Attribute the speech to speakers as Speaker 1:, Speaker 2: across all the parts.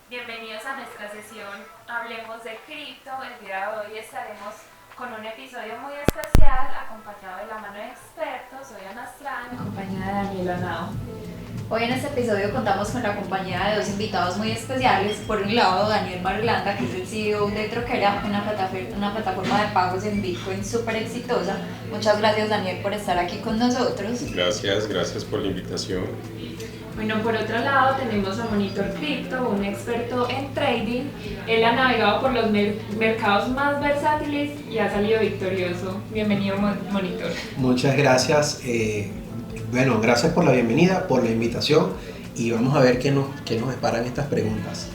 Speaker 1: Bienvenidos a nuestra sesión Hablemos de Cripto. El día de hoy estaremos con un episodio muy especial acompañado de la mano de expertos. Soy Ana Estrada, en compañía de Daniel Anao.
Speaker 2: Hoy en este episodio contamos con la compañía de dos invitados muy especiales. Por un lado, Daniel Marulanda, que es el CEO de Troquera, una plataforma de pagos en Bitcoin súper exitosa. Muchas gracias, Daniel, por estar aquí con nosotros.
Speaker 3: Gracias por la invitación.
Speaker 1: Bueno, por otro lado tenemos a Monitor Crypto, un experto en trading. Él ha navegado por los mercados más versátiles y ha salido victorioso. Bienvenido, Monitor.
Speaker 4: Muchas gracias. Gracias por la bienvenida, por la invitación y vamos a ver qué nos deparan estas preguntas.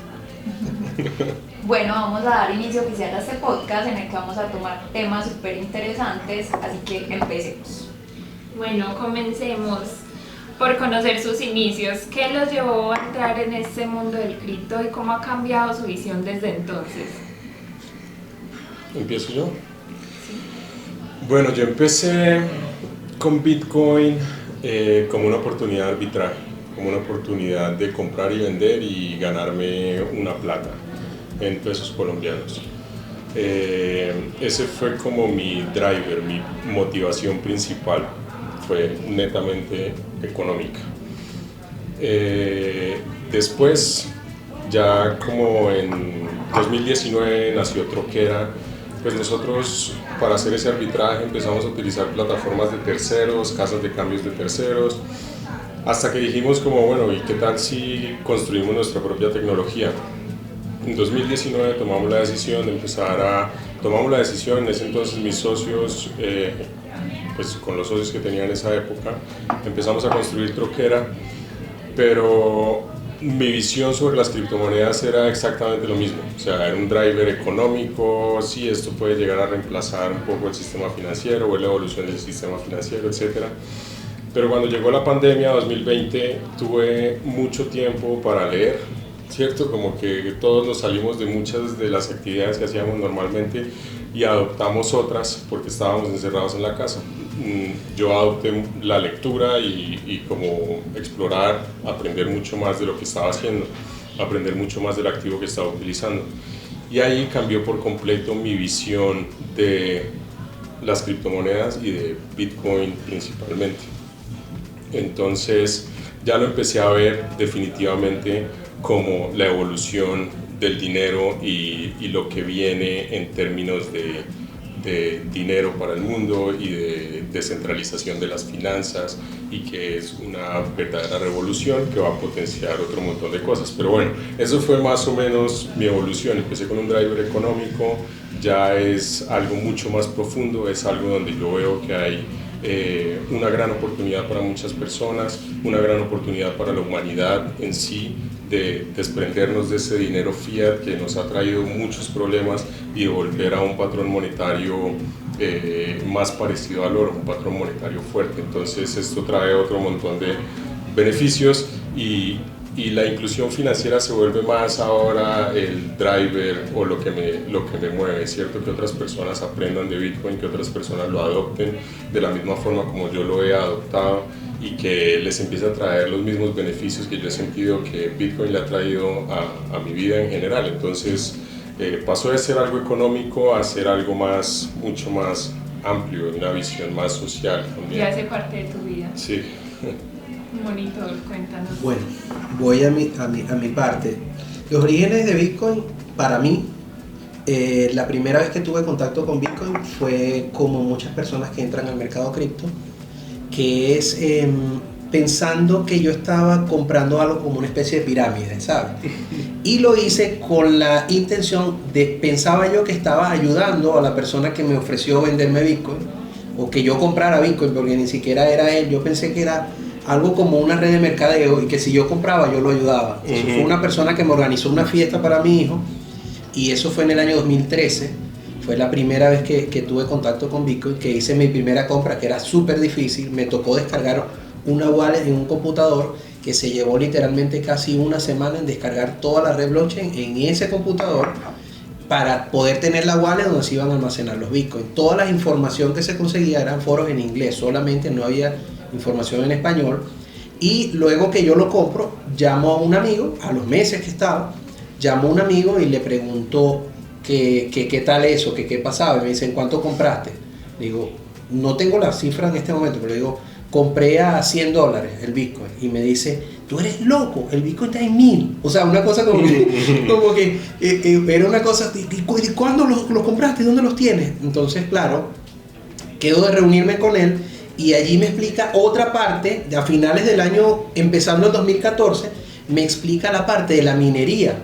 Speaker 2: Bueno, vamos a dar inicio oficial a este podcast en el que vamos a tomar temas súper interesantes, así que empecemos.
Speaker 1: Bueno, comencemos por conocer sus inicios. ¿Qué los llevó a entrar en este mundo del cripto y cómo ha cambiado su visión desde entonces?
Speaker 3: ¿Empiezo yo? Sí. Bueno, yo empecé con Bitcoin como una oportunidad de arbitraje, como una oportunidad de comprar y vender y ganarme una plata en pesos colombianos. Ese fue como mi driver, mi motivación principal. Fue netamente económica. Después, ya como en 2019 nació Troquera, pues nosotros para hacer ese arbitraje empezamos a utilizar plataformas de terceros, casas de cambios de terceros, hasta que dijimos como bueno, ¿y qué tal si construimos nuestra propia tecnología? En 2019 tomamos la decisión, en ese entonces mis socios, pues con los socios que tenía en esa época, empezamos a construir Troquera, pero mi visión sobre las criptomonedas era exactamente lo mismo, o sea, era un driver económico, sí, esto puede llegar a reemplazar un poco el sistema financiero o la evolución del sistema financiero, etc. Pero cuando llegó la pandemia 2020 tuve mucho tiempo para leer, ¿cierto? Como que todos nos salimos de muchas de las actividades que hacíamos normalmente y adoptamos otras porque estábamos encerrados en la casa. Yo adopté la lectura y como explorar, aprender mucho más de lo que estaba haciendo, aprender mucho más del activo que estaba utilizando. Y ahí cambió por completo mi visión de las criptomonedas y de Bitcoin principalmente. Entonces ya lo empecé a ver definitivamente como la evolución del dinero y lo que viene en términos de dinero para el mundo y de descentralización de las finanzas, y que es una verdadera revolución que va a potenciar otro montón de cosas. Pero bueno, eso fue más o menos mi evolución. Empecé con un driver económico, ya es algo mucho más profundo, es algo donde yo veo que hay una gran oportunidad para muchas personas, una gran oportunidad para la humanidad en sí, de desprendernos de ese dinero fiat que nos ha traído muchos problemas y de volver a un patrón monetario más parecido al oro, un patrón monetario fuerte. Entonces esto trae otro montón de beneficios y la inclusión financiera se vuelve más ahora el driver o lo que me mueve, ¿cierto? Que otras personas aprendan de Bitcoin, que otras personas lo adopten de la misma forma como yo lo he adoptado y que les empiece a traer los mismos beneficios que yo he sentido que Bitcoin le ha traído a mi vida en general. Entonces pasó de ser algo económico a ser algo mucho más amplio, una visión más social también.
Speaker 1: Ya hace parte de tu vida.
Speaker 3: Sí.
Speaker 1: Monitor, cuéntanos.
Speaker 4: Bueno, voy a mi parte. Los orígenes de Bitcoin, para mí, la primera vez que tuve contacto con Bitcoin fue como muchas personas que entran al mercado cripto, que es pensando que yo estaba comprando algo como una especie de pirámide, ¿sabes? Y lo hice con la intención pensaba yo que estaba ayudando a la persona que me ofreció venderme Bitcoin, o que yo comprara Bitcoin, porque ni siquiera era él. Yo pensé que era algo como una red de mercadeo y que si yo compraba yo lo ayudaba. Eso fue una persona que me organizó una fiesta para mi hijo, y eso fue en el año 2013. Fue la primera vez que tuve contacto con Bitcoin, que hice mi primera compra, que era súper difícil. Me tocó descargar una wallet en un computador que se llevó literalmente casi una semana en descargar toda la red blockchain en ese computador para poder tener la wallet donde se iban a almacenar los Bitcoin. Toda la información que se conseguía eran foros en inglés, solamente no había información en español. Y luego que yo lo compro, llamo a un amigo, a los meses que estaba, llamó un amigo y le preguntó qué tal eso, qué pasaba. Y me dice, ¿en cuánto compraste? Digo, no tengo la cifra en este momento, pero digo, compré a $100 el Bitcoin. Y me dice, tú eres loco, el Bitcoin está en 1000. O sea, una cosa como que era una cosa, ¿y cuándo los compraste? ¿Dónde los tienes? Entonces, claro, quedo de reunirme con él y allí me explica otra parte, a finales del año, empezando el 2014, me explica la parte de la minería.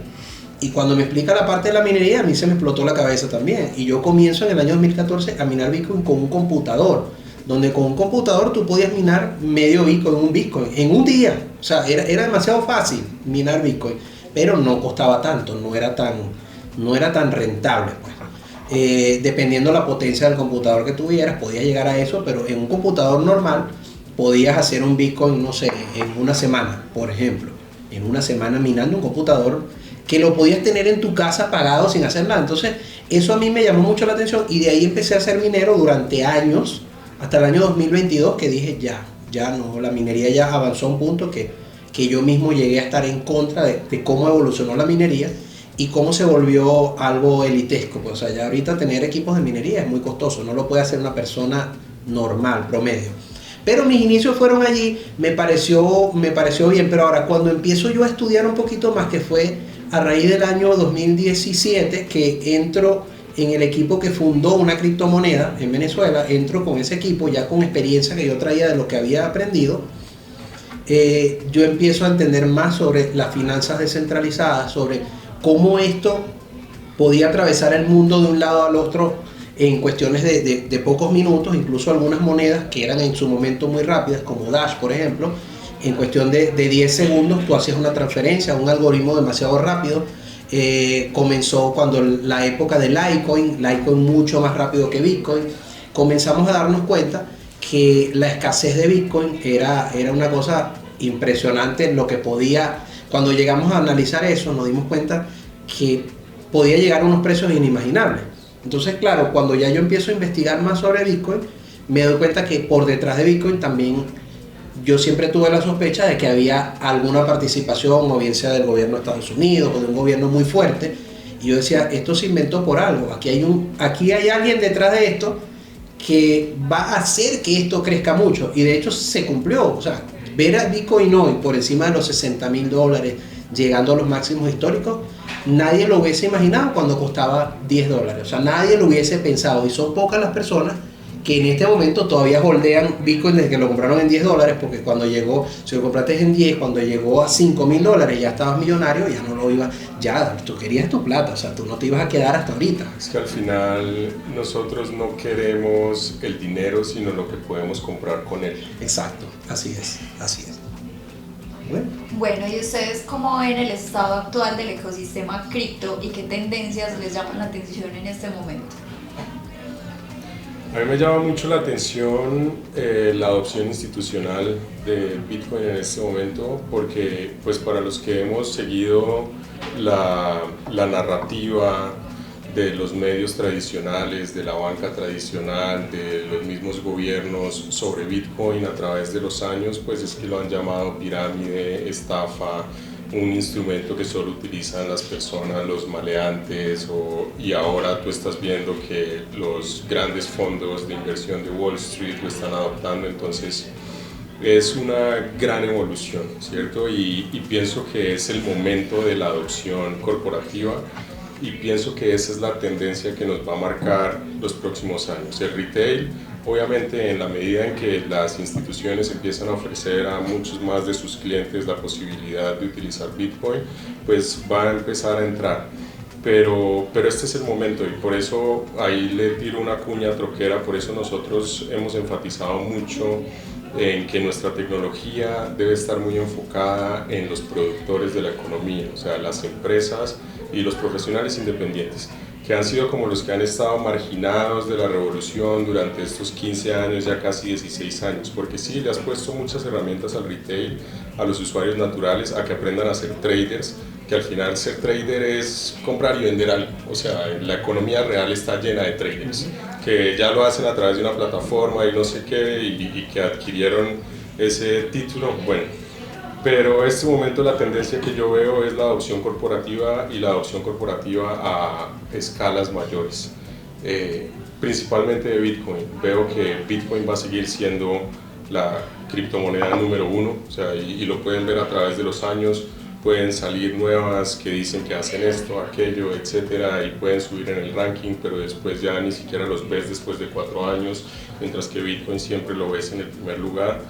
Speaker 4: Y cuando me explica la parte de la minería, a mí se me explotó la cabeza también. Y yo comienzo en el año 2014 a minar Bitcoin con un computador, donde con un computador tú podías minar medio Bitcoin, un Bitcoin, en un día. O sea, era demasiado fácil minar Bitcoin, pero no costaba tanto, no era tan rentable, pues. Dependiendo la potencia del computador que tuvieras, podías llegar a eso, pero en un computador normal podías hacer un Bitcoin, no sé, en una semana, por ejemplo. En una semana minando un computador que lo podías tener en tu casa pagado sin hacer nada. Entonces, eso a mí me llamó mucho la atención y de ahí empecé a ser minero durante años, hasta el año 2022, que dije ya no, la minería ya avanzó a un punto que yo mismo llegué a estar en contra de cómo evolucionó la minería y cómo se volvió algo elitesco. Pues, o sea, ya ahorita tener equipos de minería es muy costoso, no lo puede hacer una persona normal, promedio. Pero mis inicios fueron allí, me pareció bien, pero ahora cuando empiezo yo a estudiar un poquito más, que fue a raíz del año 2017, que entro en el equipo que fundó una criptomoneda en Venezuela, entro con ese equipo ya con experiencia que yo traía de lo que había aprendido, yo empiezo a entender más sobre las finanzas descentralizadas, sobre cómo esto podía atravesar el mundo de un lado al otro en cuestiones de pocos minutos, incluso algunas monedas que eran en su momento muy rápidas, como Dash, por ejemplo, en cuestión de 10 segundos tú hacías una transferencia, un algoritmo demasiado rápido. Comenzó cuando la época de Litecoin mucho más rápido que Bitcoin. Comenzamos a darnos cuenta que la escasez de Bitcoin era una cosa impresionante, lo que podía, cuando llegamos a analizar eso, nos dimos cuenta que podía llegar a unos precios inimaginables. Entonces, claro, cuando ya yo empiezo a investigar más sobre Bitcoin, me doy cuenta que por detrás de Bitcoin también yo siempre tuve la sospecha de que había alguna participación, o bien sea del gobierno de Estados Unidos o de un gobierno muy fuerte, y yo decía, esto se inventó por algo, aquí hay alguien detrás de esto que va a hacer que esto crezca mucho, y de hecho se cumplió. O sea, ver a Bitcoin hoy por encima de los $60,000, llegando a los máximos históricos, nadie lo hubiese imaginado cuando costaba $10. O sea, nadie lo hubiese pensado, y son pocas las personas que en este momento todavía holdean Bitcoin desde que lo compraron en $10, porque cuando llegó, si lo compraste en 10, cuando llegó a $5,000 ya estabas millonario, ya no lo ibas, ya tú querías tu plata, o sea, tú no te ibas a quedar hasta ahorita.
Speaker 3: Es que al final nosotros no queremos el dinero, sino lo que podemos comprar con él.
Speaker 4: Exacto, así es.
Speaker 2: Bueno, ¿y ustedes cómo ven el estado actual del ecosistema cripto y qué tendencias les llaman la atención en este momento?
Speaker 3: A mí me llama mucho la atención la adopción institucional de Bitcoin en este momento, porque pues para los que hemos seguido la narrativa de los medios tradicionales, de la banca tradicional, de los mismos gobiernos sobre Bitcoin a través de los años, pues es que lo han llamado pirámide, estafa, un instrumento que solo utilizan las personas, los maleantes, y ahora tú estás viendo que los grandes fondos de inversión de Wall Street lo están adoptando. Entonces es una gran evolución, ¿cierto? Y pienso que es el momento de la adopción corporativa, y pienso que esa es la tendencia que nos va a marcar los próximos años. El retail, obviamente, en la medida en que las instituciones empiezan a ofrecer a muchos más de sus clientes la posibilidad de utilizar Bitcoin, pues va a empezar a entrar. Pero este es el momento, y por eso ahí le tiro una cuña troquera. Por eso nosotros hemos enfatizado mucho en que nuestra tecnología debe estar muy enfocada en los productores de la economía, o sea, las empresas y los profesionales independientes, que han sido como los que han estado marginados de la revolución durante estos 15 años, ya casi 16 años, porque sí, le has puesto muchas herramientas al retail, a los usuarios naturales, a que aprendan a ser traders, que al final ser trader es comprar y vender algo. O sea, la economía real está llena de traders, que ya lo hacen a través de una plataforma y no sé qué, y que adquirieron ese título. Bueno, Pero en este momento la tendencia que yo veo es la adopción corporativa y la adopción corporativa a escalas mayores, principalmente de Bitcoin. Veo que Bitcoin va a seguir siendo la criptomoneda número uno, o sea, y lo pueden ver a través de los años. Pueden salir nuevas que dicen que hacen esto, aquello, etcétera, y pueden subir en el ranking, pero después ya ni siquiera los ves después de 4 años, mientras que Bitcoin siempre lo ves en el primer lugar.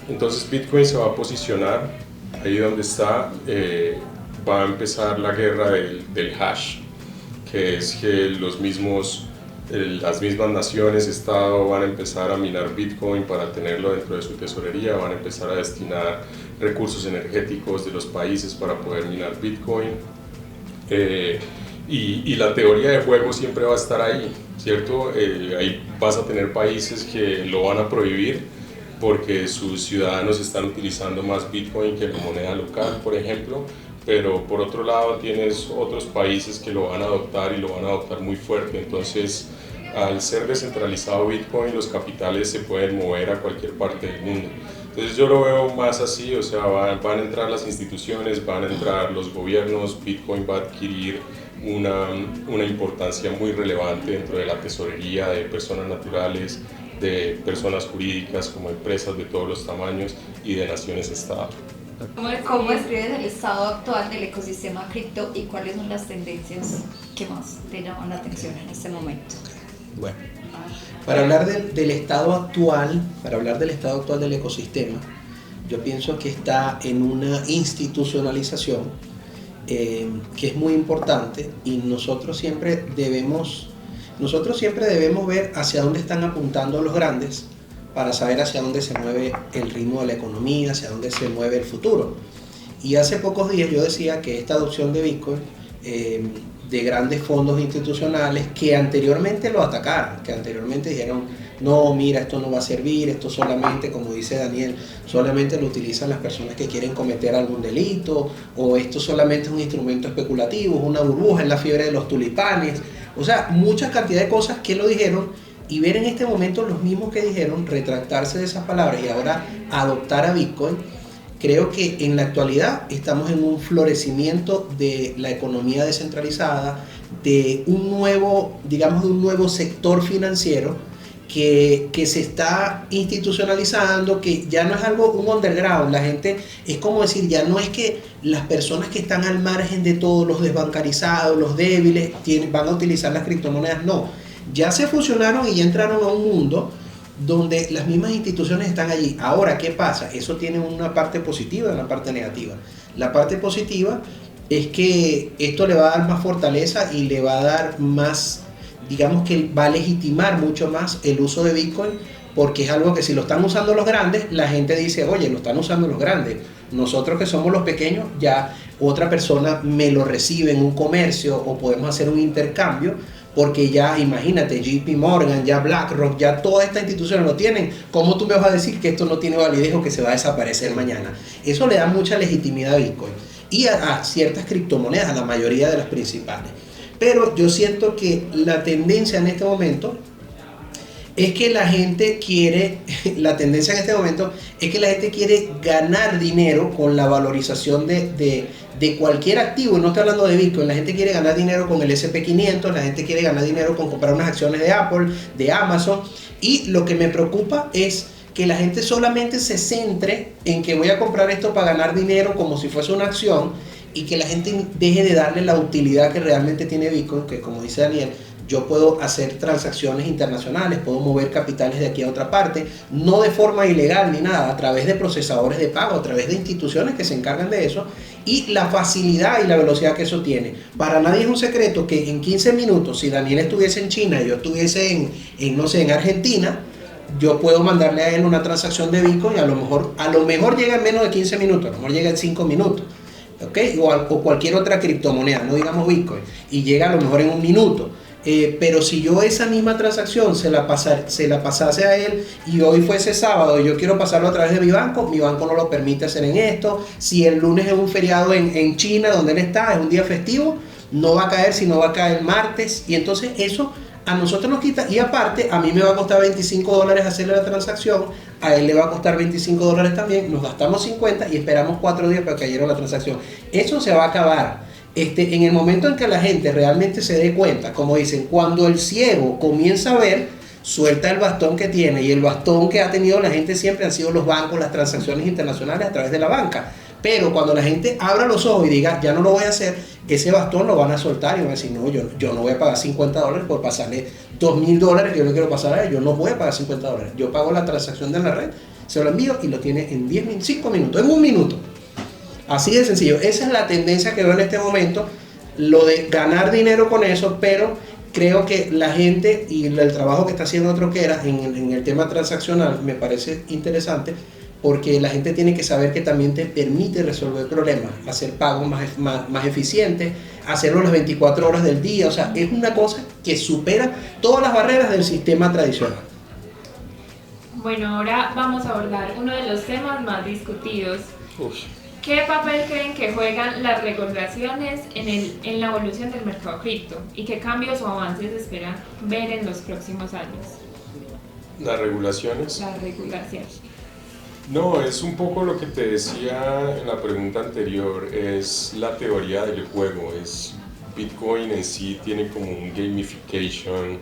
Speaker 3: Entonces Bitcoin se va a posicionar ahí donde está. Va a empezar la guerra del hash, que es que las mismas naciones, Estado, van a empezar a minar Bitcoin para tenerlo dentro de su tesorería, van a empezar a destinar recursos energéticos de los países para poder minar Bitcoin. Y la teoría de juego siempre va a estar ahí, ¿cierto? Ahí vas a tener países que lo van a prohibir porque sus ciudadanos están utilizando más Bitcoin que la moneda local, por ejemplo, pero por otro lado tienes otros países que lo van a adoptar y lo van a adoptar muy fuerte. Entonces, al ser descentralizado Bitcoin, los capitales se pueden mover a cualquier parte del mundo. Entonces yo lo veo más así, o sea, van a entrar las instituciones, van a entrar los gobiernos, Bitcoin va a adquirir una importancia muy relevante dentro de la tesorería de personas naturales, de personas jurídicas como empresas de todos los tamaños y de naciones-estado.
Speaker 2: ¿Cómo describes el estado actual del ecosistema cripto y cuáles son las tendencias que más te llaman la atención en este momento?
Speaker 4: Bueno, para hablar del estado actual, del ecosistema, yo pienso que está en una institucionalización que es muy importante, y nosotros siempre debemos ver hacia dónde están apuntando los grandes para saber hacia dónde se mueve el ritmo de la economía, hacia dónde se mueve el futuro. Y hace pocos días yo decía que esta adopción de Bitcoin de grandes fondos institucionales que anteriormente lo atacaron, que anteriormente dijeron, no, mira, esto no va a servir, esto solamente, como dice Daniel, solamente lo utilizan las personas que quieren cometer algún delito, o esto solamente es un instrumento especulativo, es una burbuja, es la fiebre de los tulipanes. O sea, muchas cantidad de cosas que lo dijeron, y ver en este momento los mismos que dijeron retractarse de esas palabras y ahora adoptar a Bitcoin. Creo que en la actualidad estamos en un florecimiento de la economía descentralizada, de un nuevo sector financiero que se está institucionalizando, que ya no es algo, un underground. La gente, es como decir, ya no es que las personas que están al margen de todo, los desbancarizados, los débiles, van a utilizar las criptomonedas. No, ya se fusionaron y ya entraron a un mundo donde las mismas instituciones están allí. Ahora, ¿qué pasa? Eso tiene una parte positiva y una parte negativa. La parte positiva es que esto le va a dar más fortaleza y le va a dar más, digamos que va a legitimar mucho más el uso de Bitcoin, porque es algo que si lo están usando los grandes, la gente dice, oye, lo están usando los grandes. Nosotros que somos los pequeños, ya otra persona me lo recibe en un comercio o podemos hacer un intercambio, porque ya, imagínate, JP Morgan, ya BlackRock, ya todas estas instituciones lo tienen. ¿Cómo tú me vas a decir que esto no tiene validez o que se va a desaparecer mañana? Eso le da mucha legitimidad a Bitcoin y a ciertas criptomonedas, a la mayoría de las principales. Pero yo siento que la tendencia en este momento es que la gente quiere ganar dinero con la valorización de cualquier activo. No estoy hablando de Bitcoin. La gente quiere ganar dinero con el SP500, la gente quiere ganar dinero con comprar unas acciones de Apple, de Amazon, y lo que me preocupa es que la gente solamente se centre en que voy a comprar esto para ganar dinero como si fuese una acción, y que la gente deje de darle la utilidad que realmente tiene Bitcoin, que como dice Daniel, yo puedo hacer transacciones internacionales, puedo mover capitales de aquí a otra parte, no de forma ilegal ni nada, a través de procesadores de pago, a través de instituciones que se encargan de eso, y la facilidad y la velocidad que eso tiene. Para nadie es un secreto que en 15 minutos, si Daniel estuviese en China y yo estuviese en Argentina, yo puedo mandarle a él una transacción de Bitcoin y a lo mejor llega en menos de 15 minutos, a lo mejor llega en 5 minutos. ¿Okay? O cualquier otra criptomoneda, no digamos Bitcoin, y llega a lo mejor en un minuto. Pero si yo esa misma transacción se la pasase a él y hoy fuese sábado y yo quiero pasarlo a través de mi banco no lo permite hacer en esto. Si el lunes es un feriado en China donde él está, es un día festivo, no va a caer, sino va a caer martes, y entonces eso a nosotros nos quita, y aparte a mí me va a costar $25 hacerle la transacción, a él le va a costar $25 también, nos gastamos 50 y esperamos 4 días para que cayera la transacción. Eso se va a acabar. En el momento en que la gente realmente se dé cuenta, como dicen, cuando el ciego comienza a ver, suelta el bastón que tiene, y el bastón que ha tenido la gente siempre han sido los bancos, las transacciones internacionales a través de la banca. Pero cuando la gente abra los ojos y diga, ya no lo voy a hacer, ese bastón lo van a soltar y van a decir, no, yo no voy a pagar $50 por pasarle $2.000 que yo le quiero pasar a él. Yo no voy a pagar $50. Yo pago la transacción de la red, se lo envío y lo tiene en 5 minutos, en 1 minuto. Así de sencillo. Esa es la tendencia que veo en este momento, lo de ganar dinero con eso, pero creo que la gente y el trabajo que está haciendo Troquera en el tema transaccional me parece interesante, porque la gente tiene que saber que también te permite resolver problemas, hacer pagos más eficientes, hacerlo las 24 horas del día. O sea, es una cosa que supera todas las barreras del sistema tradicional.
Speaker 1: Bueno, ahora vamos a abordar uno de los temas más discutidos. ¿Qué papel creen que juegan las regulaciones en la evolución del mercado cripto? ¿Y qué cambios o avances esperan ver en los próximos años?
Speaker 3: ¿Las regulaciones?
Speaker 1: La regulación.
Speaker 3: No, es un poco lo que te decía en la pregunta anterior, es la teoría del juego, es Bitcoin en sí tiene como un gamification,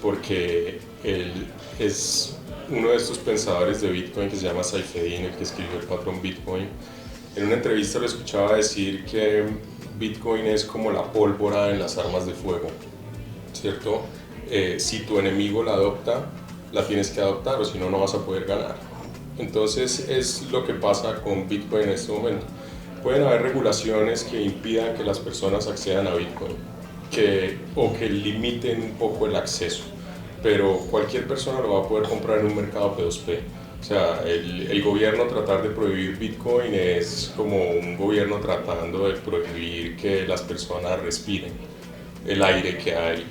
Speaker 3: porque él es uno de estos pensadores de Bitcoin que se llama Saifedean, el que escribió el patrón Bitcoin. En una entrevista lo escuchaba decir que Bitcoin es como la pólvora en las armas de fuego, ¿cierto? Si tu enemigo la adopta, la tienes que adoptar, o si no, no vas a poder ganar. Entonces es lo que pasa con Bitcoin en este momento. Pueden haber regulaciones que impidan que las personas accedan a Bitcoin, o que limiten un poco el acceso, pero cualquier persona lo va a poder comprar en un mercado P2P. O sea, el gobierno tratar de prohibir Bitcoin es como un gobierno tratando de prohibir que las personas respiren el aire que hay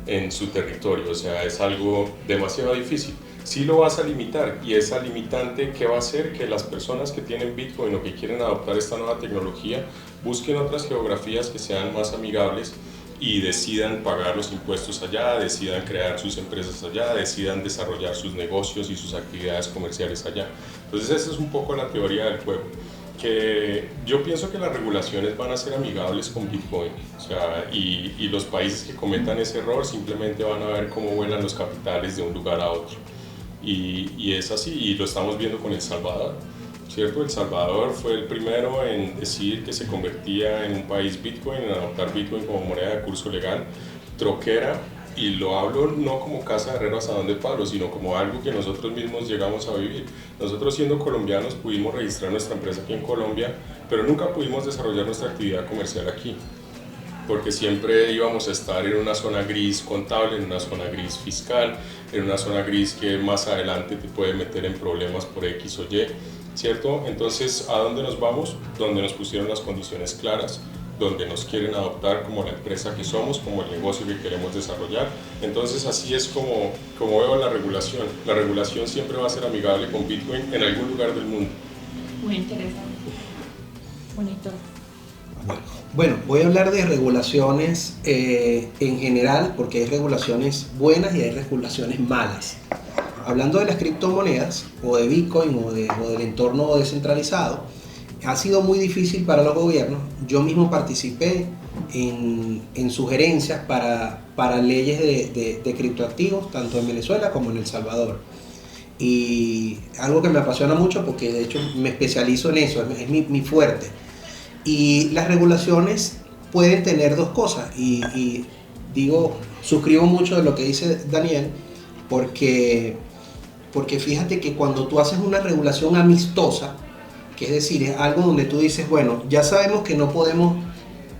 Speaker 3: en su territorio. O sea, es algo demasiado difícil. Sí lo vas a limitar, y esa limitante, ¿qué va a hacer? Que las personas que tienen Bitcoin o que quieren adoptar esta nueva tecnología busquen otras geografías que sean más amigables y decidan pagar los impuestos allá, decidan crear sus empresas allá, decidan desarrollar sus negocios y sus actividades comerciales allá. Entonces esa es un poco la teoría del juego, que yo pienso que las regulaciones van a ser amigables con Bitcoin, o sea, y los países que cometan ese error simplemente van a ver cómo vuelan los capitales de un lugar a otro. Y es así, y lo estamos viendo con El Salvador, ¿cierto? El Salvador fue el primero en decir que se convertía en un país Bitcoin, en adoptar Bitcoin como moneda de curso legal. Troquera, y lo hablo no como casa de herrero asadón de palo, sino como algo que nosotros mismos llegamos a vivir. Nosotros, siendo colombianos, pudimos registrar nuestra empresa aquí en Colombia, pero nunca pudimos desarrollar nuestra actividad comercial aquí, porque siempre íbamos a estar en una zona gris contable, en una zona gris fiscal, en una zona gris que más adelante te puede meter en problemas por X o Y, ¿cierto? Entonces, ¿a dónde nos vamos? Donde nos pusieron las condiciones claras, donde nos quieren adoptar como la empresa que somos, como el negocio que queremos desarrollar. Entonces, así es como veo la regulación. La regulación siempre va a ser amigable con Bitcoin en algún lugar del mundo.
Speaker 1: Muy interesante. Bonito.
Speaker 4: Bueno, voy a hablar de regulaciones en general, porque hay regulaciones buenas y hay regulaciones malas. Hablando de las criptomonedas, o de Bitcoin, o del entorno descentralizado, ha sido muy difícil para los gobiernos. Yo mismo participé en sugerencias para leyes de criptoactivos, tanto en Venezuela como en El Salvador. Y algo que me apasiona mucho, porque de hecho me especializo en eso, es mi fuerte. Y las regulaciones pueden tener dos cosas, y suscribo mucho de lo que dice Daniel, porque fíjate que cuando tú haces una regulación amistosa, que es decir, es algo donde tú dices, bueno, ya sabemos que no podemos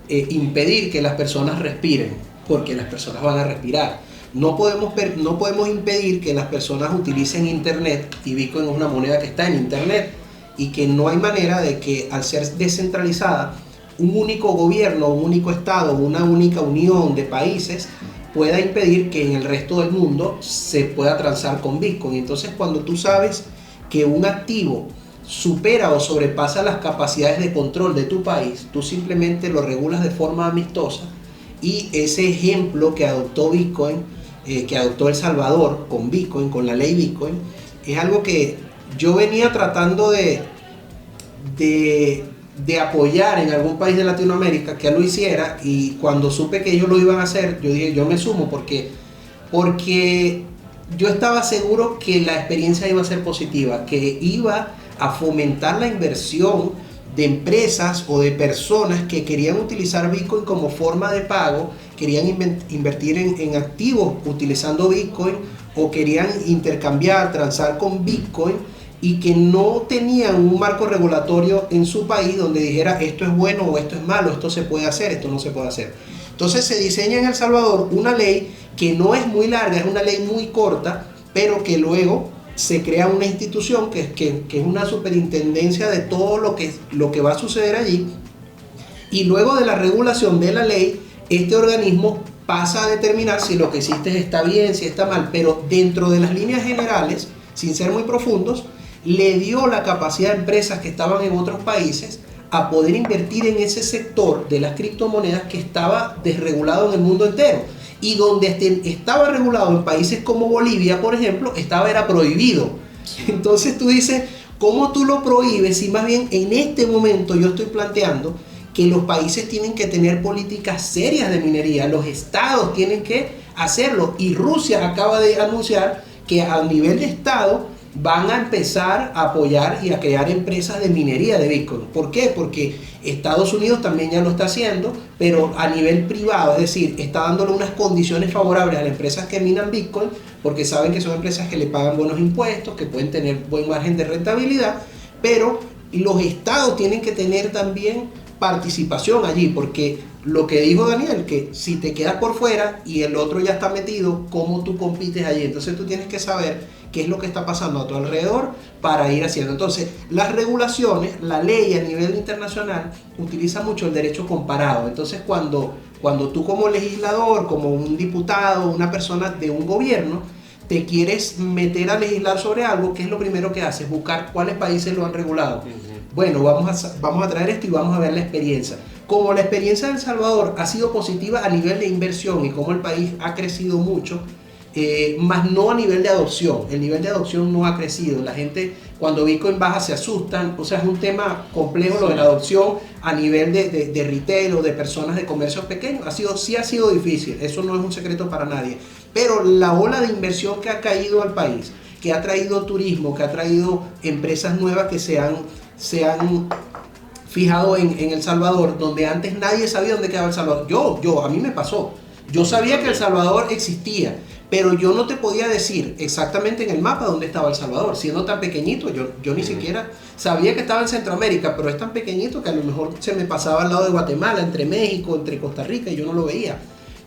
Speaker 4: impedir que las personas respiren, porque las personas van a respirar. No podemos impedir que las personas utilicen Internet, y Bitcoin es una moneda que está en Internet, y que no hay manera de que, al ser descentralizada, un único gobierno, un único estado, una única unión de países pueda impedir que en el resto del mundo se pueda transar con Bitcoin. Entonces, cuando tú sabes que un activo supera o sobrepasa las capacidades de control de tu país, tú simplemente lo regulas de forma amistosa, y ese ejemplo que adoptó Bitcoin que adoptó El Salvador con Bitcoin, con la ley Bitcoin, es algo que yo venía tratando de apoyar en algún país de Latinoamérica que lo hiciera, y cuando supe que ellos lo iban a hacer, yo dije, yo me sumo porque yo estaba seguro que la experiencia iba a ser positiva, que iba a fomentar la inversión de empresas o de personas que querían utilizar Bitcoin como forma de pago, querían invertir en activos utilizando Bitcoin, o querían intercambiar, transar con Bitcoin, y que no tenían un marco regulatorio en su país donde dijera esto es bueno o esto es malo, esto se puede hacer, esto no se puede hacer. Entonces se diseña en El Salvador una ley que no es muy larga, es una ley muy corta, pero que luego se crea una institución que es una superintendencia de todo lo que va a suceder allí, y luego de la regulación de la ley, este organismo pasa a determinar si lo que hiciste está bien, si está mal, pero dentro de las líneas generales, sin ser muy profundos, le dio la capacidad a empresas que estaban en otros países a poder invertir en ese sector de las criptomonedas que estaba desregulado en el mundo entero, y donde estaba regulado en países como Bolivia, por ejemplo, era prohibido. Entonces tú dices, ¿cómo tú lo prohíbes? Si más bien en este momento yo estoy planteando que los países tienen que tener políticas serias de minería, los estados tienen que hacerlo, y Rusia acaba de anunciar que a nivel de estado van a empezar a apoyar y a crear empresas de minería de Bitcoin. ¿Por qué? Porque Estados Unidos también ya lo está haciendo, pero a nivel privado, es decir, está dándole unas condiciones favorables a las empresas que minan Bitcoin, porque saben que son empresas que le pagan buenos impuestos, que pueden tener buen margen de rentabilidad, pero los estados tienen que tener también participación allí, porque lo que dijo Daniel, que si te quedas por fuera y el otro ya está metido, ¿cómo tú compites allí? Entonces tú tienes que saber qué es lo que está pasando a tu alrededor para ir haciendo. Entonces, las regulaciones, la ley a nivel internacional utiliza mucho el derecho comparado. Entonces, cuando tú como legislador, como un diputado, una persona de un gobierno, te quieres meter a legislar sobre algo, ¿qué es lo primero que haces? Buscar cuáles países lo han regulado. Bueno, vamos a traer esto y vamos a ver la experiencia. Como la experiencia de El Salvador ha sido positiva a nivel de inversión y como el país ha crecido mucho, más no a nivel de adopción. El nivel de adopción no ha crecido. La gente cuando Bitcoin baja se asustan. O sea, es un tema complejo lo de la adopción a nivel de retail o de personas de comercios pequeños. Sí ha sido difícil. Eso no es un secreto para nadie. Pero la ola de inversión que ha caído al país, que ha traído turismo, que ha traído empresas nuevas que se han fijado en El Salvador, donde antes nadie sabía dónde quedaba El Salvador. A mí me pasó. Yo sabía que El Salvador existía, pero yo no te podía decir exactamente en el mapa dónde estaba El Salvador. Siendo tan pequeñito, yo ni siquiera sabía que estaba en Centroamérica, pero es tan pequeñito que a lo mejor se me pasaba al lado de Guatemala, entre México, entre Costa Rica, y yo no lo veía.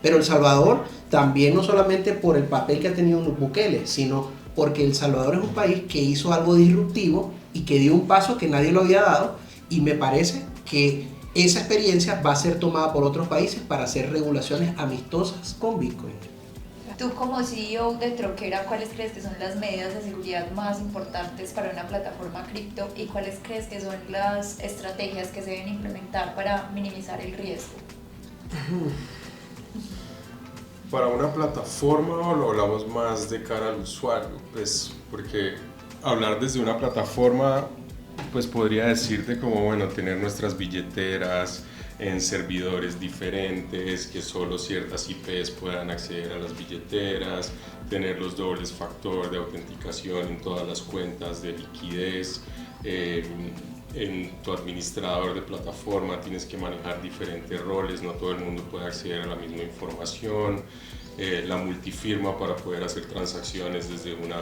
Speaker 4: Pero El Salvador también, no solamente por el papel que ha tenido Bukele, sino porque El Salvador es un país que hizo algo disruptivo y que dio un paso que nadie lo había dado, y me parece que esa experiencia va a ser tomada por otros países para hacer regulaciones amistosas con Bitcoin.
Speaker 2: Tú como CEO de Troquera, ¿cuáles crees que son las medidas de seguridad más importantes para una plataforma cripto y cuáles crees que son las estrategias que se deben implementar para minimizar el riesgo?
Speaker 3: Para una plataforma, o lo hablamos más de cara al usuario, pues porque hablar desde una plataforma, pues podría decirte como, bueno, tener nuestras billeteras en servidores diferentes, que solo ciertas IPs puedan acceder a las billeteras, tener los dobles factor de autenticación en todas las cuentas de liquidez. En tu administrador de plataforma tienes que manejar diferentes roles, no todo el mundo puede acceder a la misma información. La multifirma para poder hacer transacciones desde una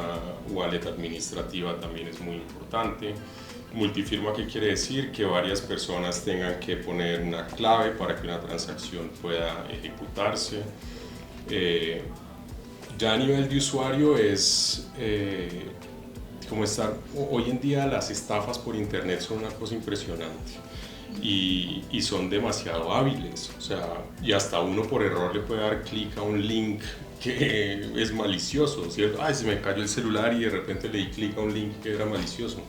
Speaker 3: wallet administrativa también es muy importante. Multifirma, ¿qué quiere decir? Que varias personas tengan que poner una clave para que una transacción pueda ejecutarse. Ya a nivel de usuario es como estar, hoy en día las estafas por internet son una cosa impresionante y son demasiado hábiles, o sea, y hasta uno por error le puede dar clic a un link que es malicioso, ¿cierto? Ay, se me cayó el celular y de repente le di clic a un link que era malicioso.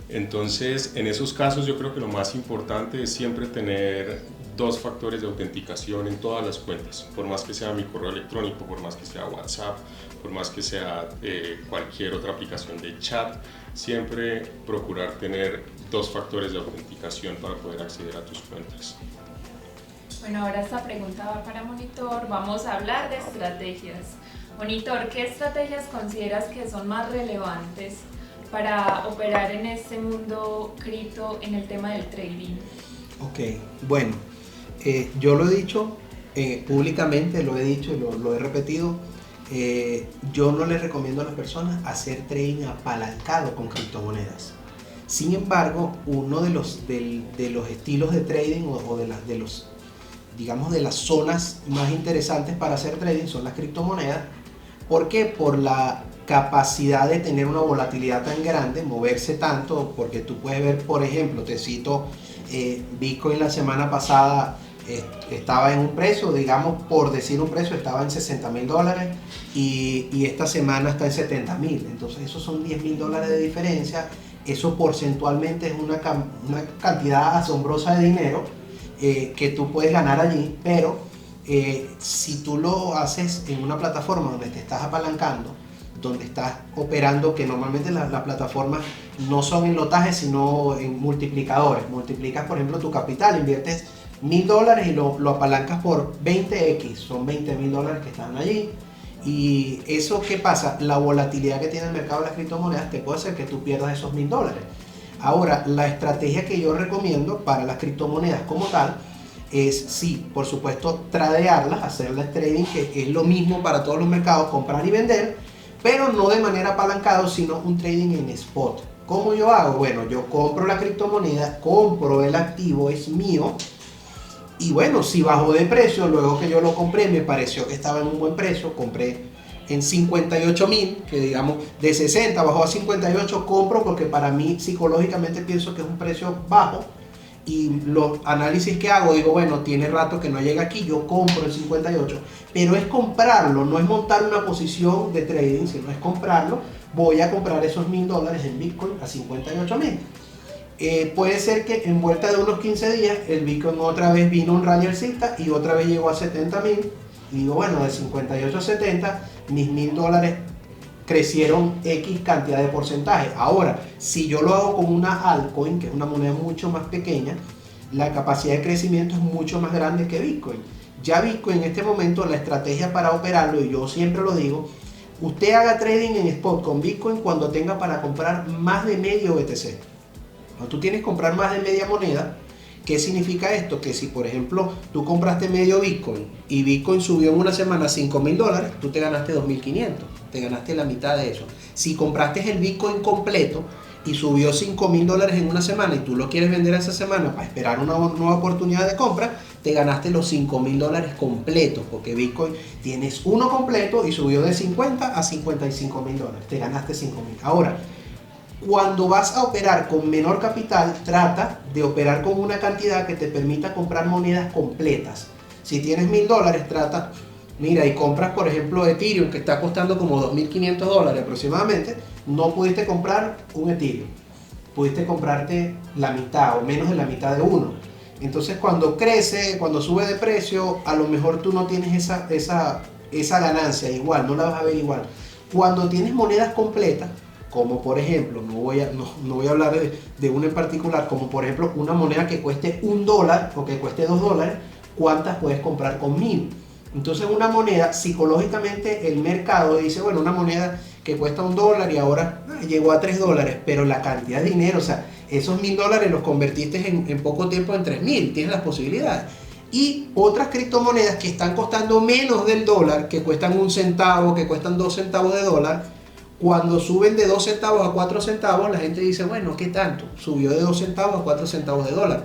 Speaker 3: Entonces, en esos casos yo creo que lo más importante es siempre tener 2 factores de autenticación en todas las cuentas, por más que sea mi correo electrónico, por más que sea WhatsApp, por más que sea cualquier otra aplicación de chat, siempre procurar tener 2 factores de autenticación para poder acceder a tus cuentas.
Speaker 1: Bueno, ahora esta pregunta va para Monitor. Vamos a hablar de estrategias. Monitor, ¿qué estrategias consideras que son más relevantes para operar en este mundo cripto en el tema del trading?
Speaker 4: Ok, bueno, yo lo he dicho públicamente, lo he dicho y lo he repetido. Yo no les recomiendo a las personas hacer trading apalancado con criptomonedas. Sin embargo, uno de los estilos de trading o de los digamos de las zonas más interesantes para hacer trading son las criptomonedas. ¿Por qué? Por la capacidad de tener una volatilidad tan grande, moverse tanto, porque tú puedes ver, por ejemplo, te cito, Bitcoin la semana pasada estaba en un precio, digamos, por decir un precio, estaba en $60,000 y esta semana está en $70,000. Entonces esos son $10,000 de diferencia. Eso porcentualmente es una cantidad asombrosa de dinero que tú puedes ganar allí, pero si tú lo haces en una plataforma donde te estás apalancando, donde estás operando, que normalmente las plataformas no son en lotajes sino en multiplicadores. Multiplicas, por ejemplo, tu capital, inviertes $1,000 y lo apalancas por 20x, son $20,000 que están allí. Y eso, ¿qué pasa? La volatilidad que tiene el mercado de las criptomonedas te puede hacer que tú pierdas esos $1,000. Ahora, la estrategia que yo recomiendo para las criptomonedas como tal es, sí, por supuesto, tradearlas, hacerlas trading, que es lo mismo para todos los mercados, comprar y vender, pero no de manera apalancada, sino un trading en spot. ¿Cómo yo hago? Bueno, yo compro la criptomoneda, compro el activo, es mío, y bueno, si bajó de precio, luego que yo lo compré, me pareció que estaba en un buen precio, compré en 58,000, que digamos de 60 bajó a 58, compro porque para mí psicológicamente pienso que es un precio bajo, y los análisis que hago digo, bueno, tiene rato que no llega aquí, yo compro el 58, pero es comprarlo, no es montar una posición de trading, sino es comprarlo. Voy a comprar esos $1,000 en Bitcoin a 58,000. Puede ser que en vuelta de unos 15 días el Bitcoin otra vez vino un rally alcista y otra vez llegó a 70,000. Y digo, bueno, de 58 a 70, mis $1,000 crecieron X cantidad de porcentaje. Ahora, si yo lo hago con una altcoin, que es una moneda mucho más pequeña, la capacidad de crecimiento es mucho más grande que Bitcoin. Ya Bitcoin en este momento, la estrategia para operarlo, y yo siempre lo digo, usted haga trading en spot con Bitcoin cuando tenga para comprar más de medio BTC. Cuando tú tienes que comprar más de media moneda, ¿qué significa esto? Que si, por ejemplo, tú compraste medio Bitcoin y Bitcoin subió en una semana $5,000, tú te ganaste 2,500, te ganaste la mitad de eso. Si compraste el Bitcoin completo y subió $5,000 en una semana y tú lo quieres vender esa semana para esperar una nueva oportunidad de compra, te ganaste los $5,000 completos, porque Bitcoin tienes uno completo y subió de 50 a $55,000, te ganaste 5,000. Ahora, cuando vas a operar con menor capital, trata de operar con una cantidad que te permita comprar monedas completas. Si tienes $1,000, trata, mira, y compras, por ejemplo, Ethereum, que está costando como $2,500 aproximadamente, no pudiste comprar un Ethereum, pudiste comprarte la mitad o menos de la mitad de uno. Entonces, cuando crece, cuando sube de precio, a lo mejor tú no tienes esa ganancia igual, no la vas a ver igual. Cuando tienes monedas completas, como por ejemplo, no voy a hablar de una en particular, como por ejemplo una moneda que cueste $1 o que cueste $2, ¿cuántas puedes comprar con 1,000? Entonces una moneda, psicológicamente el mercado dice, bueno, una moneda que cuesta $1 y ahora llegó a $3, pero la cantidad de dinero, o sea, esos $1,000 los convertiste en poco tiempo en 3,000, tienes las posibilidades. Y otras criptomonedas que están costando menos del dólar, que cuestan 1 centavo, que cuestan 2 centavos de dólar, cuando suben de 2 centavos a 4 centavos, la gente dice, bueno, ¿qué tanto? Subió de 2 centavos a 4 centavos de dólar.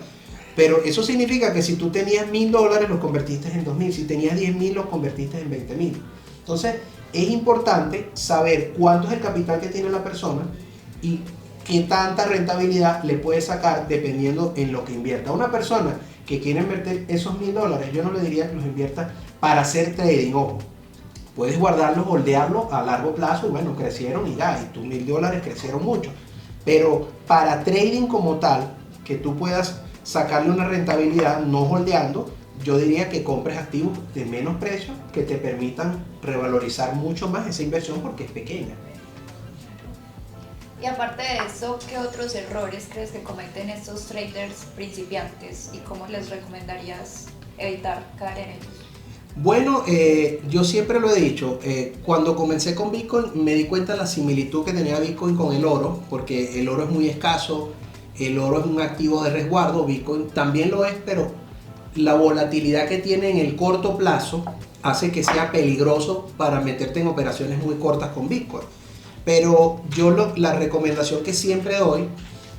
Speaker 4: Pero eso significa que si tú tenías $1,000, los convertiste en 2,000. Si tenías 10,000, los convertiste en 20,000. Entonces, es importante saber cuánto es el capital que tiene la persona y qué tanta rentabilidad le puede sacar dependiendo en lo que invierta. Una persona que quiere invertir esos $1,000, yo no le diría que los invierta para hacer trading, ojo. Puedes guardarlos, holdearlos a largo plazo y bueno, crecieron y ya, y tus $1,000 crecieron mucho. Pero para trading como tal, que tú puedas sacarle una rentabilidad no holdeando, yo diría que compres activos de menos precio que te permitan revalorizar mucho más esa inversión porque es pequeña.
Speaker 2: Y aparte de eso, ¿qué otros errores crees que cometen estos traders principiantes y cómo les recomendarías evitar caer en ellos?
Speaker 4: Bueno, yo siempre lo he dicho, cuando comencé con Bitcoin me di cuenta de la similitud que tenía Bitcoin con el oro, porque el oro es muy escaso, el oro es un activo de resguardo, Bitcoin también lo es, pero la volatilidad que tiene en el corto plazo hace que sea peligroso para meterte en operaciones muy cortas con Bitcoin. Pero la recomendación que siempre doy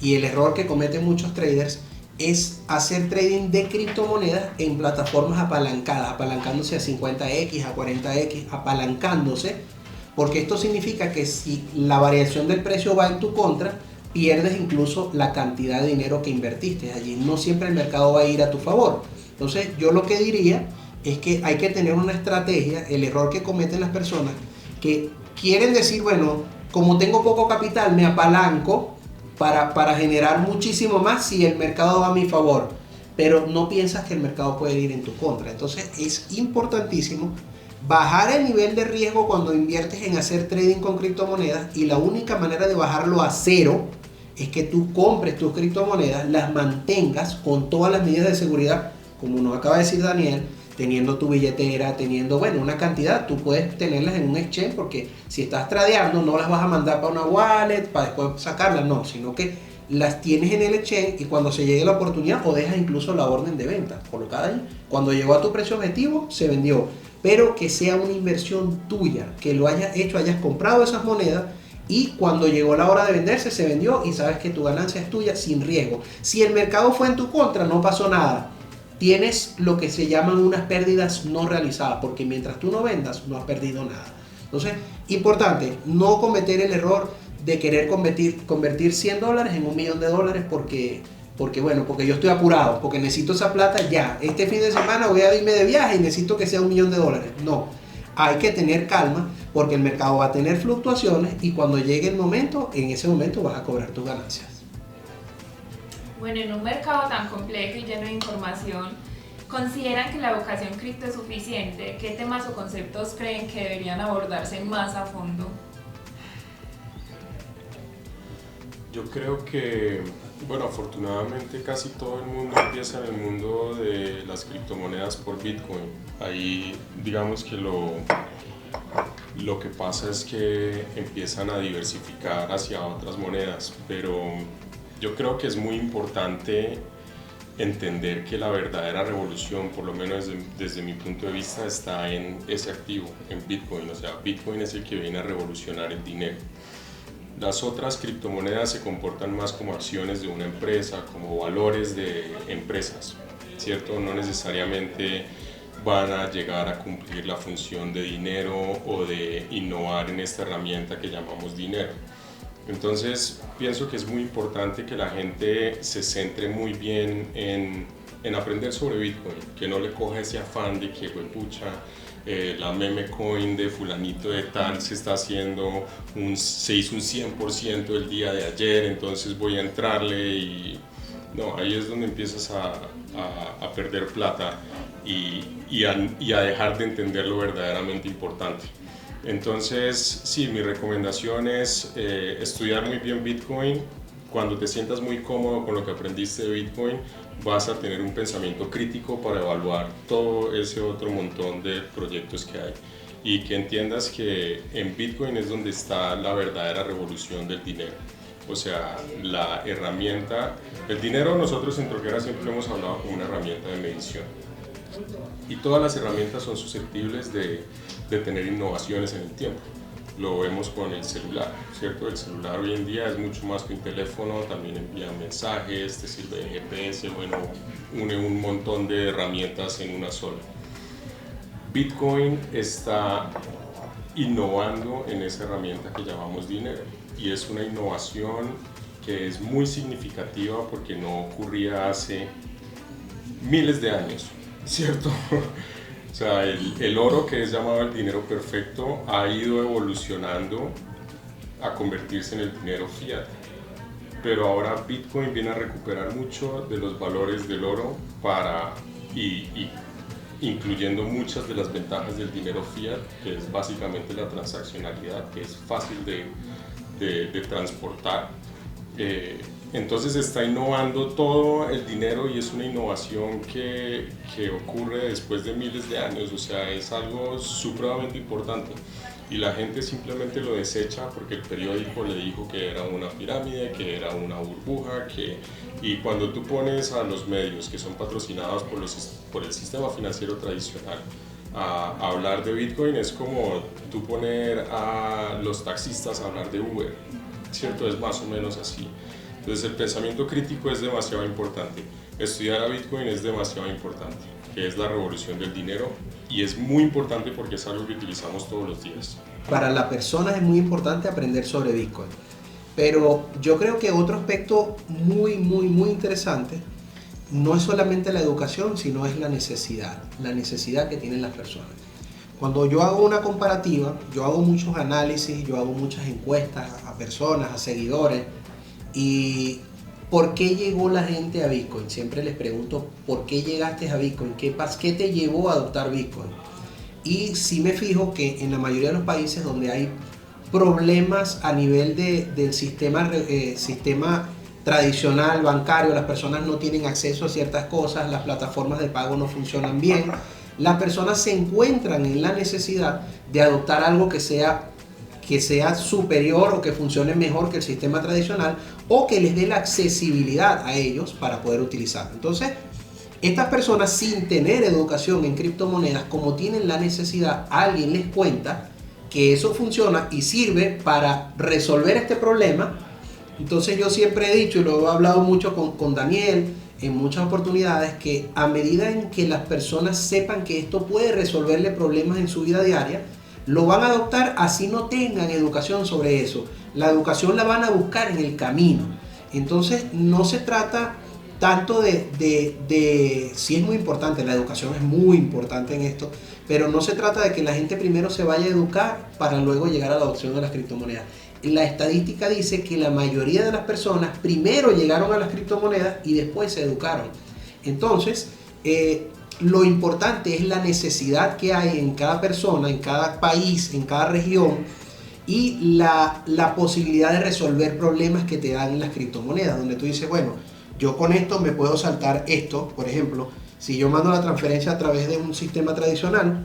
Speaker 4: y el error que cometen muchos traders es hacer trading de criptomonedas en plataformas apalancadas, apalancándose a 50x, a 40x, apalancándose, porque esto significa que si la variación del precio va en tu contra, pierdes incluso la cantidad de dinero que invertiste allí. No siempre el mercado va a ir a tu favor. Entonces yo lo que diría es que hay que tener una estrategia. El error que cometen las personas que quieren decir, bueno, como tengo poco capital me apalanco para generar muchísimo más si el mercado va a mi favor, pero no piensas que el mercado puede ir en tu contra. Entonces es importantísimo bajar el nivel de riesgo cuando inviertes en hacer trading con criptomonedas, y la única manera de bajarlo a cero es que tú compres tus criptomonedas, las mantengas con todas las medidas de seguridad, como nos acaba de decir Daniel, teniendo tu billetera, teniendo, bueno, una cantidad. Tú puedes tenerlas en un exchange, porque si estás tradeando no las vas a mandar para una wallet para después sacarlas, no, sino que las tienes en el exchange, y cuando se llegue la oportunidad o dejas incluso la orden de venta colocada ahí, cuando llegó a tu precio objetivo se vendió, pero que sea una inversión tuya, que lo hayas hecho, hayas comprado esas monedas y cuando llegó la hora de venderse se vendió y sabes que tu ganancia es tuya sin riesgo. Si el mercado fue en tu contra, no pasó nada. Tienes lo que se llaman unas pérdidas no realizadas, porque mientras tú no vendas, no has perdido nada. Entonces, importante, no cometer el error de querer convertir $100 en $1 millón, porque yo estoy apurado, porque necesito esa plata ya. Este fin de semana voy a irme de viaje y necesito que sea $1 millón. No, hay que tener calma, porque el mercado va a tener fluctuaciones y cuando llegue el momento, en ese momento vas a cobrar tus ganancias.
Speaker 1: Bueno, en un mercado tan complejo y lleno de información, ¿consideran que la educación cripto es suficiente? ¿Qué temas o conceptos creen que deberían abordarse más a fondo?
Speaker 3: Yo creo que, bueno, afortunadamente casi todo el mundo empieza en el mundo de las criptomonedas por Bitcoin. Ahí digamos que lo que pasa es que empiezan a diversificar hacia otras monedas, pero yo creo que es muy importante entender que la verdadera revolución, por lo menos desde mi punto de vista, está en ese activo, en Bitcoin. O sea, Bitcoin es el que viene a revolucionar el dinero. Las otras criptomonedas se comportan más como acciones de una empresa, como valores de empresas, ¿cierto? No necesariamente van a llegar a cumplir la función de dinero o de innovar en esta herramienta que llamamos dinero. Entonces, pienso que es muy importante que la gente se centre muy bien en aprender sobre Bitcoin, que no le coja ese afán de que, pucha, la meme coin de fulanito de tal se hizo un 100% el día de ayer, entonces voy a entrarle y... No, ahí es donde empiezas a perder plata y a dejar de entender lo verdaderamente importante. Entonces, sí, mi recomendación es estudiar muy bien Bitcoin. Cuando te sientas muy cómodo con lo que aprendiste de Bitcoin, vas a tener un pensamiento crítico para evaluar todo ese otro montón de proyectos que hay. Y que entiendas que en Bitcoin es donde está la verdadera revolución del dinero. O sea, la herramienta, el dinero nosotros en Troquera siempre hemos hablado como una herramienta de medición. Y todas las herramientas son susceptibles de tener innovaciones en el tiempo. Lo vemos con el celular, ¿cierto? El celular hoy en día es mucho más que un teléfono, también envía mensajes, te sirve de GPS, bueno, une un montón de herramientas en una sola. Bitcoin está innovando en esa herramienta que llamamos dinero, y es una innovación que es muy significativa porque no ocurría hace miles de años, ¿cierto? O sea, el oro, que es llamado el dinero perfecto, ha ido evolucionando a convertirse en el dinero fiat. pero ahora Bitcoin viene a recuperar mucho de los valores del oro y incluyendo muchas de las ventajas del dinero fiat, que es básicamente la transaccionalidad, que es fácil de transportar. Entonces está innovando todo el dinero y es una innovación que ocurre después de miles de años, o sea, es algo supremamente importante y la gente simplemente lo desecha porque el periódico le dijo que era una pirámide, que era una burbuja, y cuando tú pones a los medios que son patrocinados por el sistema financiero tradicional a hablar de Bitcoin, es como tú poner a los taxistas a hablar de Uber, ¿cierto? Es más o menos así. Entonces el pensamiento crítico es demasiado importante, estudiar a Bitcoin es demasiado importante, que es la revolución del dinero y es muy importante porque es algo que utilizamos todos los días.
Speaker 4: Para la persona es muy importante aprender sobre Bitcoin, pero yo creo que otro aspecto muy interesante no es solamente la educación, sino es la necesidad que tienen las personas. Cuando yo hago una comparativa, yo hago muchos análisis, yo hago muchas encuestas a personas, a seguidores. ¿Y por qué llegó la gente a Bitcoin? Siempre les pregunto, ¿por qué llegaste a Bitcoin? ¿Qué te llevó a adoptar Bitcoin? Y sí me fijo que en la mayoría de los países donde hay problemas a nivel del sistema tradicional bancario, las personas no tienen acceso a ciertas cosas, las plataformas de pago no funcionan bien, las personas se encuentran en la necesidad de adoptar algo que sea superior o que funcione mejor que el sistema tradicional o que les dé la accesibilidad a ellos para poder utilizarlo. Entonces, estas personas sin tener educación en criptomonedas, como tienen la necesidad, alguien les cuenta que eso funciona y sirve para resolver este problema. Entonces yo siempre he dicho, y lo he hablado mucho con Daniel en muchas oportunidades, que a medida en que las personas sepan que esto puede resolverle problemas en su vida diaria, lo van a adoptar así no tengan educación sobre eso. La educación la van a buscar en el camino. Entonces no se trata tanto sí es muy importante, la educación es muy importante en esto, pero no se trata de que la gente primero se vaya a educar para luego llegar a la adopción de las criptomonedas. La estadística dice que la mayoría de las personas primero llegaron a las criptomonedas y después se educaron. Entonces, lo importante es la necesidad que hay en cada persona, en cada país, en cada región y la posibilidad de resolver problemas que te dan las criptomonedas, donde tú dices, bueno, yo con esto me puedo saltar esto. Por ejemplo, si yo mando la transferencia a través de un sistema tradicional,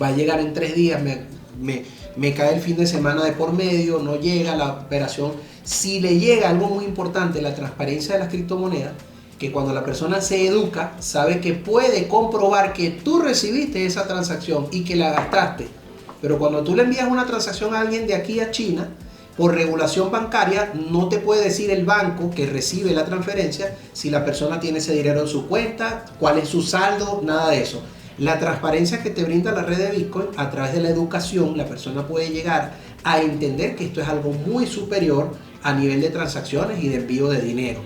Speaker 4: va a llegar en 3 días, me cae el fin de semana de por medio, no llega la operación. Si le llega algo muy importante, la transparencia de las criptomonedas, que cuando la persona se educa, sabe que puede comprobar que tú recibiste esa transacción y que la gastaste. Pero cuando tú le envías una transacción a alguien de aquí a China, por regulación bancaria, no te puede decir el banco que recibe la transferencia si la persona tiene ese dinero en su cuenta, cuál es su saldo, nada de eso. La transparencia que te brinda la red de Bitcoin, a través de la educación, la persona puede llegar a entender que esto es algo muy superior a nivel de transacciones y de envío de dinero.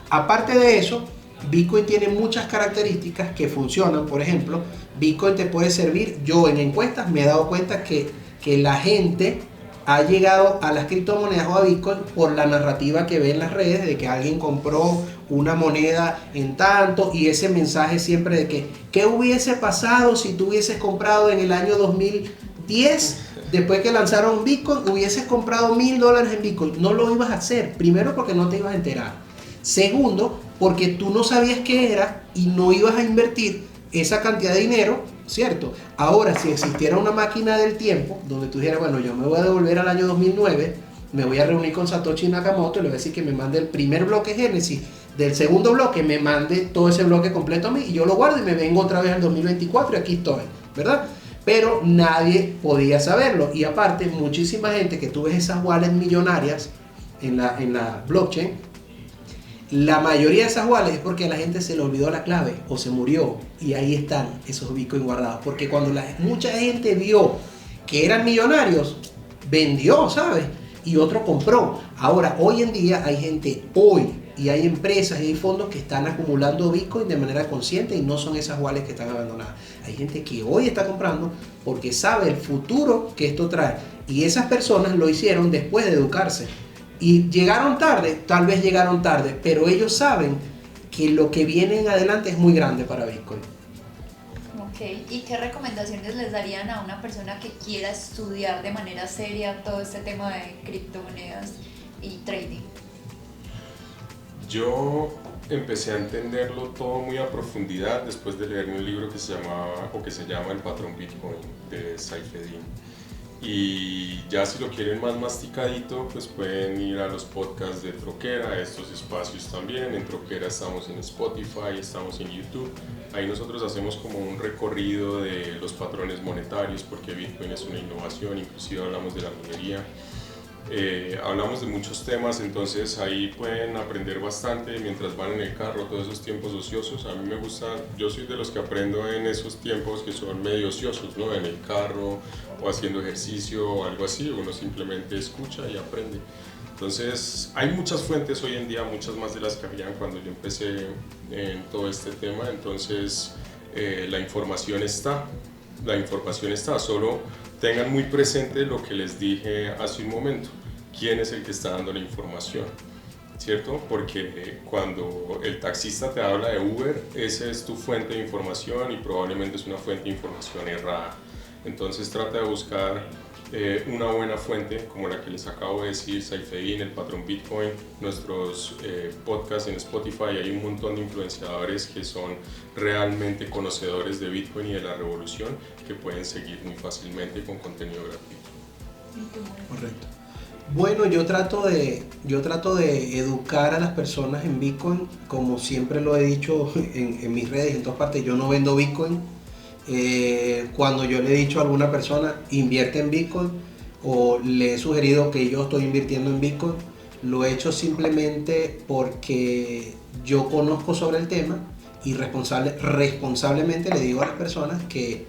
Speaker 4: Aparte de eso, Bitcoin tiene muchas características que funcionan. Por ejemplo, Bitcoin te puede servir. Yo en encuestas me he dado cuenta que la gente ha llegado a las criptomonedas o a Bitcoin por la narrativa que ve en las redes de que alguien compró una moneda en tanto y ese mensaje siempre de que ¿qué hubiese pasado si tú hubieses comprado en el año 2010? Después que lanzaron Bitcoin, hubieses comprado $1000 en Bitcoin. No lo ibas a hacer. Primero, porque no te ibas a enterar. Segundo, porque tú no sabías qué era y no ibas a invertir esa cantidad de dinero, ¿cierto? Ahora, si existiera una máquina del tiempo donde tú dijeras, bueno, yo me voy a devolver al año 2009, me voy a reunir con Satoshi Nakamoto y le voy a decir que me mande el primer bloque Génesis, del segundo bloque me mande todo ese bloque completo a mí y yo lo guardo y me vengo otra vez al 2024 y aquí estoy, ¿verdad? Pero nadie podía saberlo. Y aparte, muchísima gente que tú ves esas wallets millonarias en la blockchain, la mayoría de esas wallets es porque a la gente se le olvidó la clave o se murió y ahí están esos bitcoins guardados. Porque cuando mucha gente vio que eran millonarios, vendió, ¿sabes? Y otro compró. Ahora, hoy en día hay gente y hay empresas y hay fondos que están acumulando bitcoin de manera consciente y no son esas wallets que están abandonadas. Hay gente que hoy está comprando porque sabe el futuro que esto trae. Y esas personas lo hicieron después de educarse. Y llegaron tarde, tal vez llegaron tarde, pero ellos saben que lo que viene en adelante es muy grande para Bitcoin.
Speaker 2: Ok, ¿y qué recomendaciones les darían a una persona que quiera estudiar de manera seria todo este tema de criptomonedas y trading?
Speaker 3: Yo empecé a entenderlo todo muy a profundidad después de leerme un libro que se llama El patrón Bitcoin de Saifedean. Y ya si lo quieren más masticadito, pues pueden ir a los podcasts de Troquera, a estos espacios también. En Troquera estamos en Spotify, estamos en YouTube. Ahí nosotros hacemos como un recorrido de los patrones monetarios, porque Bitcoin es una innovación, inclusive hablamos de la minería. Hablamos de muchos temas, entonces ahí pueden aprender bastante mientras van en el carro, todos esos tiempos ociosos. A mí me gusta, yo soy de los que aprendo en esos tiempos que son medio ociosos, ¿no? En el carro o haciendo ejercicio o algo así, uno simplemente escucha y aprende. Entonces hay muchas fuentes hoy en día, muchas más de las que habían cuando yo empecé en todo este tema, entonces la información está, solo tengan muy presente lo que les dije hace un momento, quién es el que está dando la información, ¿cierto? Porque cuando el taxista te habla de Uber, esa es tu fuente de información y probablemente es una fuente de información errada. Entonces trata de buscar una buena fuente como la que les acabo de decir, Saifedean, el patrón Bitcoin, nuestros podcasts en Spotify. Hay un montón de influenciadores que son realmente conocedores de Bitcoin y de la revolución que pueden seguir muy fácilmente con contenido gratuito.
Speaker 4: Correcto. Bueno, yo trato de educar a las personas en Bitcoin, como siempre lo he dicho en mis redes, en todas partes. Yo no vendo Bitcoin. Cuando yo le he dicho a alguna persona invierte en Bitcoin o le he sugerido que yo estoy invirtiendo en Bitcoin, lo he hecho simplemente porque yo conozco sobre el tema y responsablemente le digo a las personas que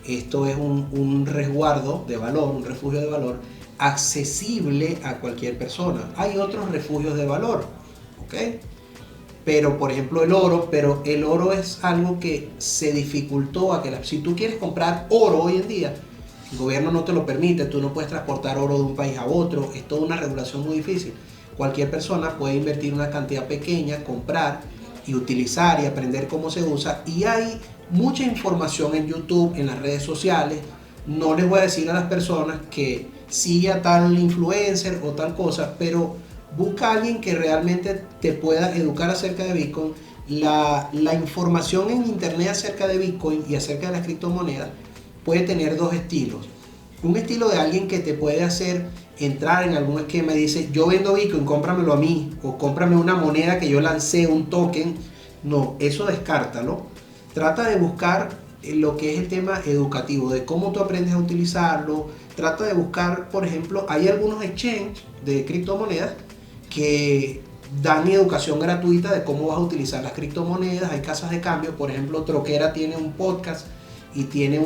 Speaker 4: esto es un resguardo de valor, un refugio de valor accesible a cualquier persona. Hay otros refugios de valor, ¿ok? Pero por ejemplo el oro es algo que se dificultó a que si tú quieres comprar oro hoy en día, el gobierno no te lo permite, tú no puedes transportar oro de un país a otro, es toda una regulación muy difícil. Cualquier persona puede invertir una cantidad pequeña, comprar y utilizar y aprender cómo se usa, y hay mucha información en YouTube, en las redes sociales. No les voy a decir a las personas que siga tal influencer o tal cosa, pero busca a alguien que realmente te pueda educar acerca de Bitcoin. La información en internet acerca de Bitcoin y acerca de las criptomonedas puede tener dos estilos. Un estilo de alguien que te puede hacer entrar en algún esquema y dice, yo vendo Bitcoin, cómpramelo a mí, o cómprame una moneda que yo lancé, un token. No, eso descártalo. Trata de buscar lo que es el tema educativo, de cómo tú aprendes a utilizarlo. Trata de buscar, por ejemplo, hay algunos exchanges de criptomonedas que dan educación gratuita de cómo vas a utilizar las criptomonedas. Hay casas de cambio, por ejemplo, Troquera tiene un podcast y tiene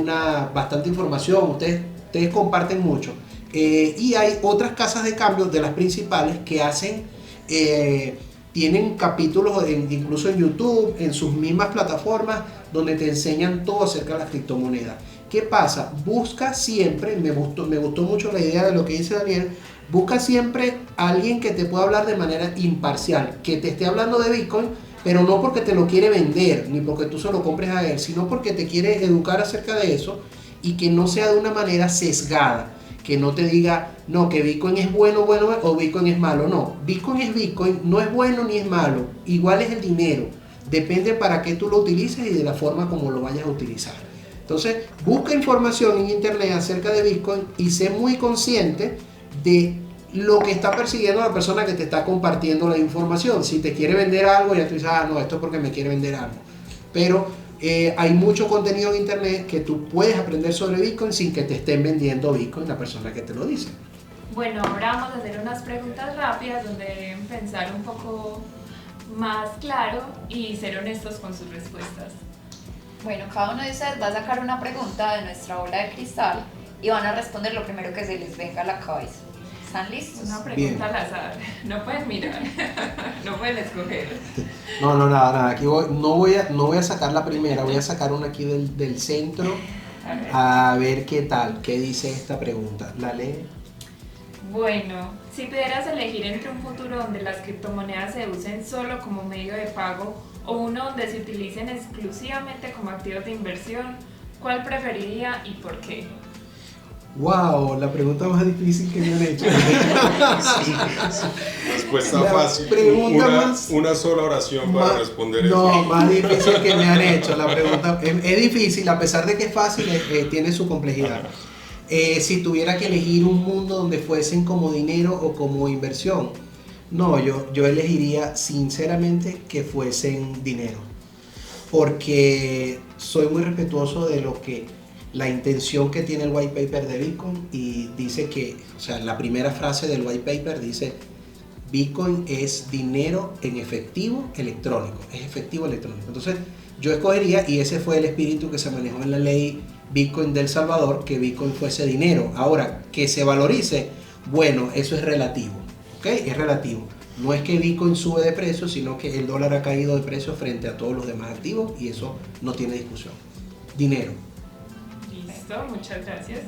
Speaker 4: bastante información, ustedes comparten mucho. Y hay otras casas de cambio de las principales que tienen capítulos incluso en YouTube, en sus mismas plataformas, donde te enseñan todo acerca de las criptomonedas. ¿Qué pasa? Busca siempre, me gustó mucho la idea de lo que dice Daniel, busca siempre a alguien que te pueda hablar de manera imparcial, que te esté hablando de Bitcoin, pero no porque te lo quiere vender, ni porque tú se lo compres a él, sino porque te quiere educar acerca de eso, y que no sea de una manera sesgada, que no te diga, no, que Bitcoin es bueno o Bitcoin es malo. No, Bitcoin es Bitcoin, no es bueno ni es malo, igual es el dinero, depende para qué tú lo utilices y de la forma como lo vayas a utilizar. Entonces, busca información en internet acerca de Bitcoin y sé muy consciente de lo que está persiguiendo la persona que te está compartiendo la información. Si te quiere vender algo, ya tú dices, no, esto es porque me quiere vender algo. Pero hay mucho contenido en internet que tú puedes aprender sobre Bitcoin sin que te estén vendiendo Bitcoin la persona que te lo dice.
Speaker 1: Bueno, ahora vamos a hacer unas preguntas rápidas donde deben pensar un poco más claro y ser honestos con sus respuestas.
Speaker 2: Bueno, cada uno de ustedes va a sacar una pregunta de nuestra bola de cristal y van a responder lo primero que se les venga a la cabeza. ¿Están listos?
Speaker 1: Una pregunta al azar, no pueden mirar, no pueden escoger.
Speaker 4: No, nada, aquí no voy a sacar la primera, voy a sacar una aquí del centro, a ver qué tal, qué dice esta pregunta. ¿La lee?
Speaker 1: Bueno, si pudieras elegir entre un futuro donde las criptomonedas se usen solo como medio de pago o uno donde se utilicen exclusivamente como activos de inversión, ¿cuál preferiría y por qué?
Speaker 4: Wow, la pregunta más difícil que me han hecho.
Speaker 3: Respuesta
Speaker 4: La
Speaker 3: fácil.
Speaker 4: pregunta más-
Speaker 3: Una sola oración para responder
Speaker 4: No,
Speaker 3: eso.
Speaker 4: más difícil que me han hecho. La pregunta es difícil, a pesar de que es fácil, tiene su complejidad. Si tuviera que elegir un mundo donde fuesen como dinero o como inversión, no, yo elegiría sinceramente que fuesen dinero. Porque soy muy respetuoso de lo que la intención que tiene el white paper de Bitcoin, y dice que, o sea, la primera frase del white paper dice: Bitcoin es dinero en efectivo electrónico, es efectivo electrónico. Entonces yo escogería, y ese fue el espíritu que se manejó en la ley Bitcoin del Salvador, que Bitcoin fuese dinero. Ahora, que se valorice, bueno, eso es relativo, ¿ok? Es relativo. No es que Bitcoin sube de precio, sino que el dólar ha caído de precio frente a todos los demás activos, y eso no tiene discusión. Dinero.
Speaker 1: Listo, muchas gracias.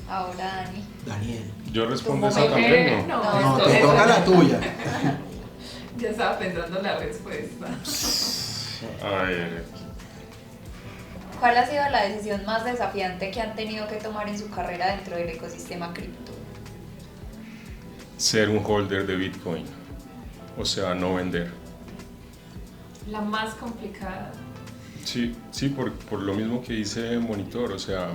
Speaker 2: Ahora Dani.
Speaker 4: Daniel.
Speaker 3: Yo respondo
Speaker 2: ¿Cómo
Speaker 3: esa
Speaker 2: me
Speaker 3: también, ¿no?
Speaker 4: No,
Speaker 1: esto
Speaker 4: te
Speaker 1: es-
Speaker 4: toca la tuya.
Speaker 1: Ya estaba pensando la respuesta.
Speaker 3: A ver,
Speaker 2: ¿Cuál ha sido la decisión más desafiante que han tenido que tomar en su carrera dentro del ecosistema cripto?
Speaker 3: ser un holder de Bitcoin, o sea, no vender.
Speaker 1: La más complicada.
Speaker 3: Sí, por lo mismo que dice Monitor, o sea,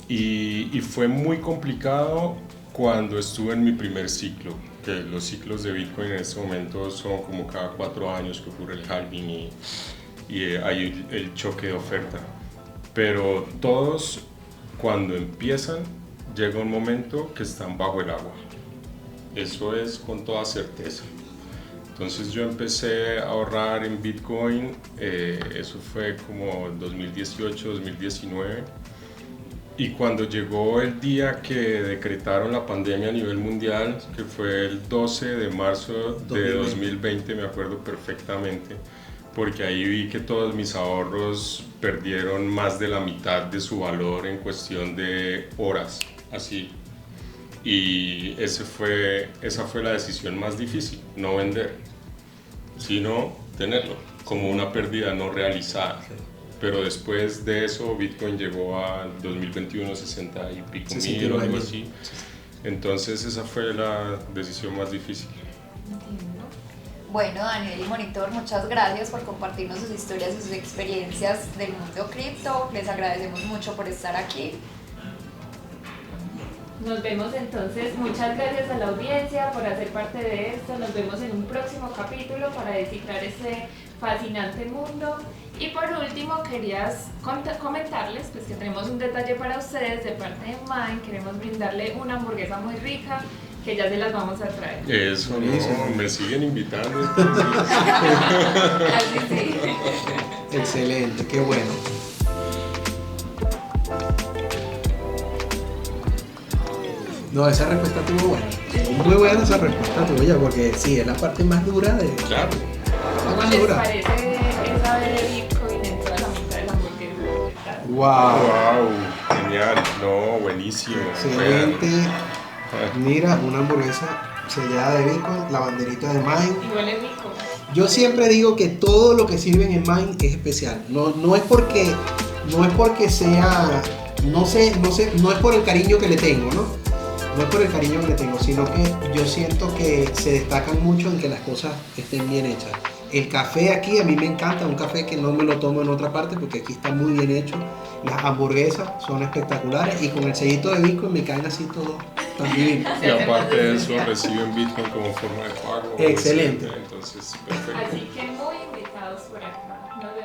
Speaker 3: y fue muy complicado cuando estuve en mi primer ciclo, que los ciclos de Bitcoin en este momento son como cada 4 años que ocurre el halving y hay el choque de oferta. Pero todos, cuando empiezan, llega un momento que están bajo el agua. Eso es con toda certeza. Entonces yo empecé a ahorrar en Bitcoin, eso fue como 2018, 2019. Y cuando llegó el día que decretaron la pandemia a nivel mundial, que fue el 12 de marzo de 2020, me acuerdo perfectamente, porque ahí vi que todos mis ahorros perdieron más de la mitad de su valor en cuestión de horas, así. Y esa fue la decisión más difícil, no vender, sino tenerlo como una pérdida no realizada. Pero después de eso Bitcoin llegó a 2021 60 y pico mil o algo así. Entonces esa fue la decisión más difícil.
Speaker 1: Entiendo.
Speaker 2: Bueno, Daniel y Monitor, muchas gracias por compartirnos sus historias y sus experiencias del mundo cripto. Les agradecemos mucho por estar aquí.
Speaker 1: Nos vemos entonces, muchas gracias a la audiencia por hacer parte de esto, nos vemos en un próximo capítulo para descifrar este fascinante mundo. Y por último querías comentarles pues, que tenemos un detalle para ustedes de parte de Mine, queremos brindarle una hamburguesa muy rica que ya se las vamos a traer.
Speaker 3: Eso,
Speaker 4: Buenísimo.
Speaker 3: no, me siguen invitando. Entonces.
Speaker 1: Así sí.
Speaker 4: Excelente, qué bueno. No, esa respuesta estuvo buena. Muy buena esa respuesta tuya, porque sí, es la parte más dura de.
Speaker 3: Claro.
Speaker 4: La
Speaker 1: ¿Cómo
Speaker 4: más
Speaker 1: les
Speaker 4: dura.
Speaker 1: parece esa de Bitcoin en toda la mitad de la hamburguesa?
Speaker 4: Wow.
Speaker 3: Wow, genial, no, buenísimo.
Speaker 4: Excelente. Mira, una hamburguesa sellada de Bitcoin, la banderita de Mine.
Speaker 1: Y huele rico.
Speaker 4: Yo siempre digo que todo lo que sirven en Mine es especial. No es porque sea, no es por el cariño que le tengo, ¿no? No es por el cariño que le tengo, sino que yo siento que se destacan mucho en que las cosas estén bien hechas. El café aquí a mí me encanta, un café que no me lo tomo en otra parte porque aquí está muy bien hecho. Las hamburguesas son espectaculares y con el sellito de Bitcoin me caen así todo también.
Speaker 3: Y aparte de eso reciben Bitcoin como forma de pago.
Speaker 4: Excelente.
Speaker 3: Entonces, perfecto.
Speaker 1: Así que muy invitados por acá. Nos